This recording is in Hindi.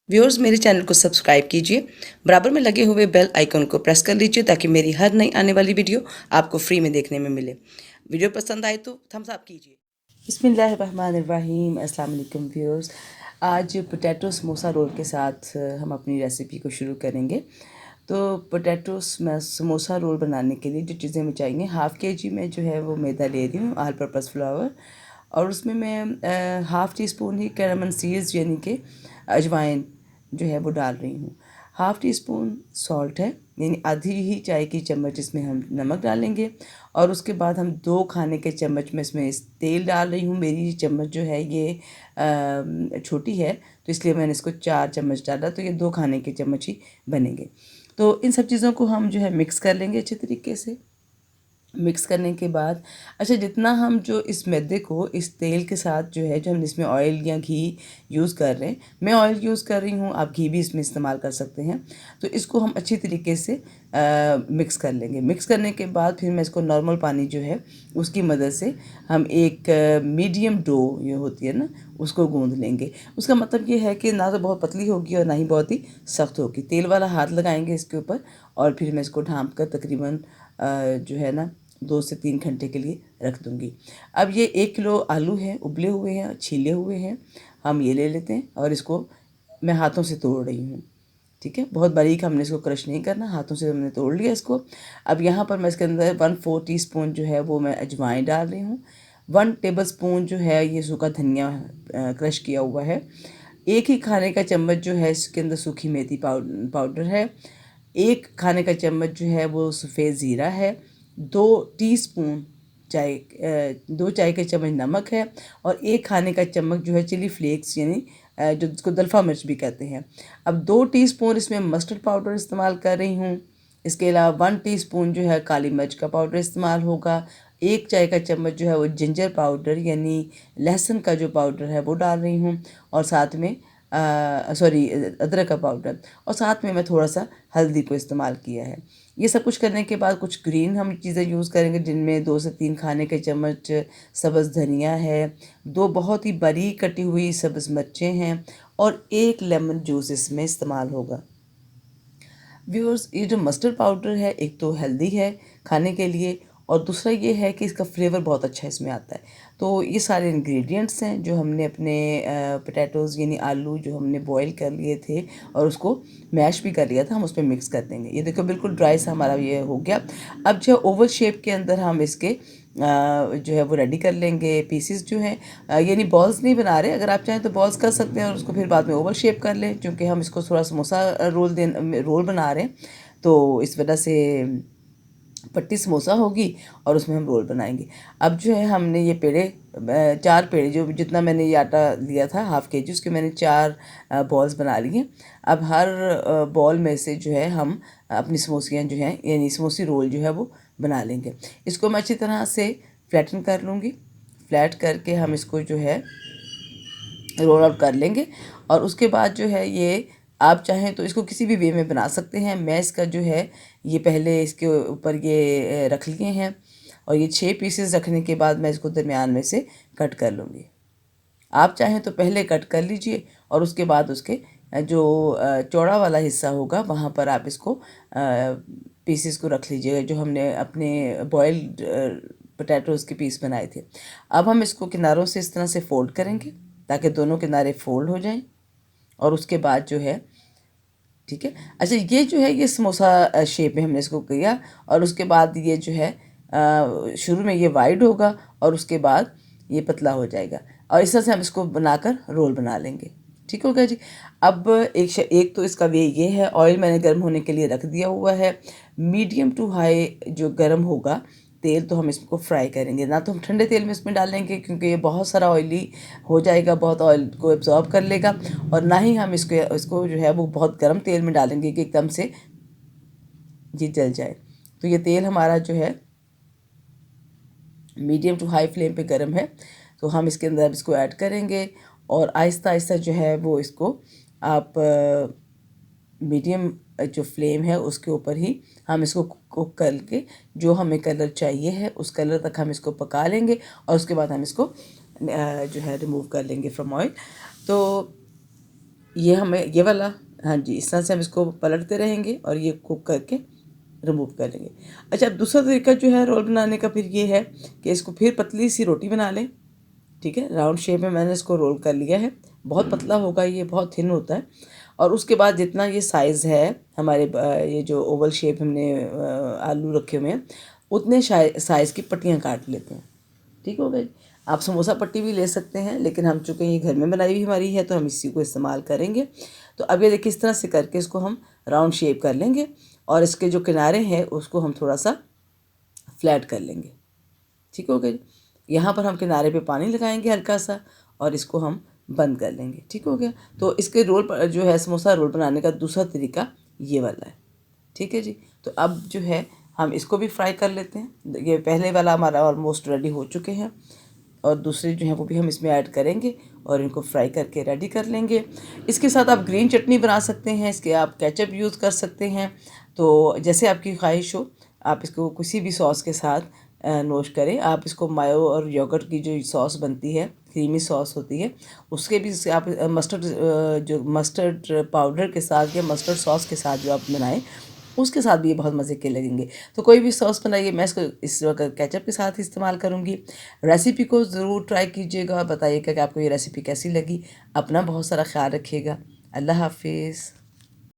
व्यूअर्स, मेरे चैनल को सब्सक्राइब कीजिए, बराबर में लगे हुए बेल आइकन को प्रेस कर लीजिए ताकि मेरी हर नई आने वाली वीडियो आपको फ्री में देखने में मिले। वीडियो पसंद आए तो थम्स अप कीजिए। बिस्मिल्लाहिर्रहमानिर्रहीम। अस्सलाम वालेकुम व्यूअर्स। आज पोटैटो समोसा रोल के साथ हम अपनी रेसिपी को शुरू करेंगे। तो पोटैटो समोसा रोल बनाने के लिए जो चीज़ें हमें चाहिए, हाफ़ kg में जो है वो मैदा ले रही हूँ, ऑल पर्पज़ फ्लावर, और उसमें मैं हाफ़ टी स्पून ही कैरामल सीड्स यानी कि अजवाइन जो है वो डाल रही हूँ। हाफ़ टी स्पून सॉल्ट है, यानी आधी ही चाय की चम्मच इसमें हम नमक डालेंगे। और उसके बाद हम 2 खाने के चम्मच में इसमें तेल डाल रही हूँ। मेरी चम्मच जो है ये छोटी है, तो इसलिए मैंने इसको 4 चम्मच डाला, तो ये 2 खाने के चम्मच ही बनेंगे। तो इन सब चीज़ों को हम जो है मिक्स कर लेंगे अच्छे तरीके से। मिक्स करने के बाद अच्छा, जितना हम जो इस मैदे को इस तेल के साथ जो है, जो हम इसमें ऑयल या घी यूज़ कर रहे हैं, मैं ऑयल यूज़ कर रही हूँ, आप घी भी इसमें इस्तेमाल कर सकते हैं। तो इसको हम अच्छी तरीके से मिक्स कर लेंगे। मिक्स करने के बाद फिर मैं इसको नॉर्मल पानी जो है उसकी मदद से हम एक मीडियम डो ये होती है ना, उसको गूँध लेंगे। उसका मतलब ये है कि ना तो बहुत पतली होगी और ना ही बहुत ही सख्त होगी। तेल वाला हाथ लगाएंगे इसके ऊपर और फिर मैं इसको ढाँप कर तकरीबन जो है ना 2 से 3 घंटे के लिए रख दूँगी। अब ये 1 किलो आलू हैं, उबले हुए हैं, छीले हुए हैं, हम ये ले लेते हैं और इसको मैं हाथों से तोड़ रही हूँ। ठीक है, बहुत बारीक हमने इसको क्रश नहीं करना, हाथों से हमने तोड़ लिया इसको। अब यहाँ पर मैं इसके अंदर 1/4 टीस्पून जो है वो मैं अजवाइन डाल रही हूँ। 1 टेबलस्पून जो है ये सूखा धनिया क्रश किया हुआ है। 1 ही खाने का चम्मच जो है इसके अंदर सूखी मेथी पाउडर है। 1 खाने का चम्मच जो है वो सफ़ेद ज़ीरा है। 2 टीस्पून 2 चाय के चम्मच नमक है और 1 खाने का चम्मच जो है चिली फ्लेक्स, यानी जो जिसको दलफा मिर्च भी कहते हैं। अब 2 टीस्पून इसमें मस्टर्ड पाउडर इस्तेमाल कर रही हूँ। इसके अलावा 1 टीस्पून जो है काली मिर्च का पाउडर इस्तेमाल होगा। 1 चाय का चम्मच जो है वो जिंजर पाउडर यानी लहसुन का जो पाउडर है वो डाल रही हूँ, और साथ में अदरक का पाउडर, और साथ में मैं थोड़ा सा हल्दी को इस्तेमाल किया है। ये सब कुछ करने के बाद कुछ ग्रीन हम चीज़ें यूज़ करेंगे, जिनमें 2 से 3 खाने के चम्मच सब्ज़ धनिया है, 2 बहुत ही बारीक कटी हुई सब्ज़ मिर्चें हैं और 1 लेमन जूस इसमें इस्तेमाल होगा। व्यूअर्स, ये जो मस्टर्ड पाउडर है, एक तो हेल्दी है खाने के लिए, और दूसरा ये है कि इसका फ्लेवर बहुत अच्छा इसमें आता है। तो ये सारे इंग्रेडिएंट्स हैं जो हमने अपने पोटैटोज़ यानी आलू जो हमने बॉईल कर लिए थे और उसको मैश भी कर लिया था, हम उसमें मिक्स कर देंगे। ये देखो बिल्कुल ड्राई सा हमारा ये हो गया। अब जो ओवल शेप के अंदर हम इसके जो है वो रेडी कर लेंगे। पीसेस जो हैं, यानी बॉल्स नहीं बना रहे, अगर आप चाहें तो बॉल्स कर सकते हैं और उसको फिर बाद में ओवल शेप कर लें, क्योंकि हम इसको थोड़ा समोसा रोल बना रहे हैं, तो इस वजह से पट्टी समोसा होगी और उसमें हम रोल बनाएंगे। अब जो है हमने ये पेड़े 4 पेड़े, जो जितना मैंने ये आटा लिया था हाफ़ kg, उसके मैंने 4 बॉल्स बना लिए। अब हर बॉल में से जो है हम अपनी समोसियाँ जो हैं यानी समोसी रोल जो है वो बना लेंगे। इसको मैं अच्छी तरह से फ्लैटन कर लूँगी। फ्लैट करके हम इसको जो है रोल आउट कर लेंगे, और उसके बाद जो है ये आप चाहें तो इसको किसी भी वे में बना सकते हैं। मैं इसका जो है ये पहले इसके ऊपर ये रख लिए हैं, और ये 6 पीसेस रखने के बाद मैं इसको दरमियान में से कट कर लूँगी। आप चाहें तो पहले कट कर लीजिए और उसके बाद उसके जो चौड़ा वाला हिस्सा होगा वहाँ पर आप इसको पीसेस को रख लीजिएगा, जो हमने अपने बॉइल्ड पोटैटोज़ के पीस बनाए थे। अब हम इसको किनारों से इस तरह से फोल्ड करेंगे ताकि दोनों किनारे फोल्ड हो जाएं, और उसके बाद जो है, ठीक है। अच्छा, ये जो है ये समोसा शेप में हमने इसको किया, और उसके बाद ये जो है शुरू में ये वाइड होगा और उसके बाद ये पतला हो जाएगा, और इस तरह से हम इसको बनाकर रोल बना लेंगे। ठीक हो गया जी। अब एक तो इसका वे ये है, ऑयल मैंने गर्म होने के लिए रख दिया हुआ है। मीडियम टू हाई जो गर्म होगा तेल, तो हम इसको फ्राई करेंगे। ना तो हम ठंडे तेल में इसमें डालेंगे क्योंकि ये बहुत सारा ऑयली हो जाएगा, बहुत ऑयल को एब्जॉर्ब कर लेगा, और ना ही हम इसको जो है वो बहुत गर्म तेल में डालेंगे कि एकदम से जी जल जाए। तो ये तेल हमारा जो है मीडियम टू हाई फ्लेम पे गर्म है, तो हम इसके अंदर इसको ऐड करेंगे, और आहिस्ता आहिस्ता जो है वो इसको आप मीडियम जो फ्लेम है उसके ऊपर ही हम इसको कुक करके जो हमें कलर चाहिए है उस कलर तक हम इसको पका लेंगे, और उसके बाद हम इसको जो है रिमूव कर लेंगे फ्रॉम ऑयल। तो ये हमें ये वाला, हाँ जी, इस तरह से हम इसको पलटते रहेंगे और ये कुक करके रिमूव कर लेंगे। अच्छा, अब दूसरा तरीका जो है रोल बनाने का फिर ये है कि इसको फिर पतली सी रोटी बना लें। ठीक है, राउंड शेप में मैंने इसको रोल कर लिया है। बहुत पतला होगा ये, बहुत थिन होता है। और उसके बाद जितना ये साइज़ है हमारे ये जो ओवल शेप हमने आलू रखे हुए हैं, उतने साइज़ की पट्टियाँ काट लेते हैं। ठीक हो गई। आप समोसा पट्टी भी ले सकते हैं, लेकिन हम चूँकि ये घर में बनाई हुई हमारी है तो हम इसी को इस्तेमाल करेंगे। तो अब ये देखिए, इस तरह से करके इसको हम राउंड शेप कर लेंगे और इसके जो किनारे हैं उसको हम थोड़ा सा फ्लैट कर लेंगे। ठीक हो गई। यहाँ पर हम किनारे पे पानी लगाएंगे हल्का सा और इसको हम बंद कर लेंगे। ठीक हो गया। तो इसके रोल जो है समोसा रोल बनाने का दूसरा तरीका ये वाला है। ठीक है जी। तो अब जो है हम इसको भी फ्राई कर लेते हैं। ये पहले वाला हमारा ऑलमोस्ट रेडी हो चुके हैं और दूसरे जो हैं वो भी हम इसमें ऐड करेंगे और इनको फ्राई करके रेडी कर लेंगे। इसके साथ आप ग्रीन चटनी बना सकते हैं, इसके आप केचप यूज़ कर सकते हैं। तो जैसे आपकी ख्वाहिश हो, आप इसको किसी भी सॉस के साथ नोश करें। आप इसको मायो और योगर्ट की जो सॉस बनती है, क्रीमी सॉस होती है, उसके भी आप मस्टर्ड जो मस्टर्ड पाउडर के साथ या मस्टर्ड सॉस के साथ जो आप बनाएं, उसके साथ भी ये बहुत मज़े के लगेंगे। तो कोई भी सॉस बनाइए, मैं इसको इस वक्त केचप के साथ इस्तेमाल करूँगी। रेसिपी को ज़रूर ट्राई कीजिएगा और बताइएगा कि आपको ये रेसिपी कैसी लगी। अपना बहुत सारा ख्याल रखिएगा। अल्लाह हाफिज़।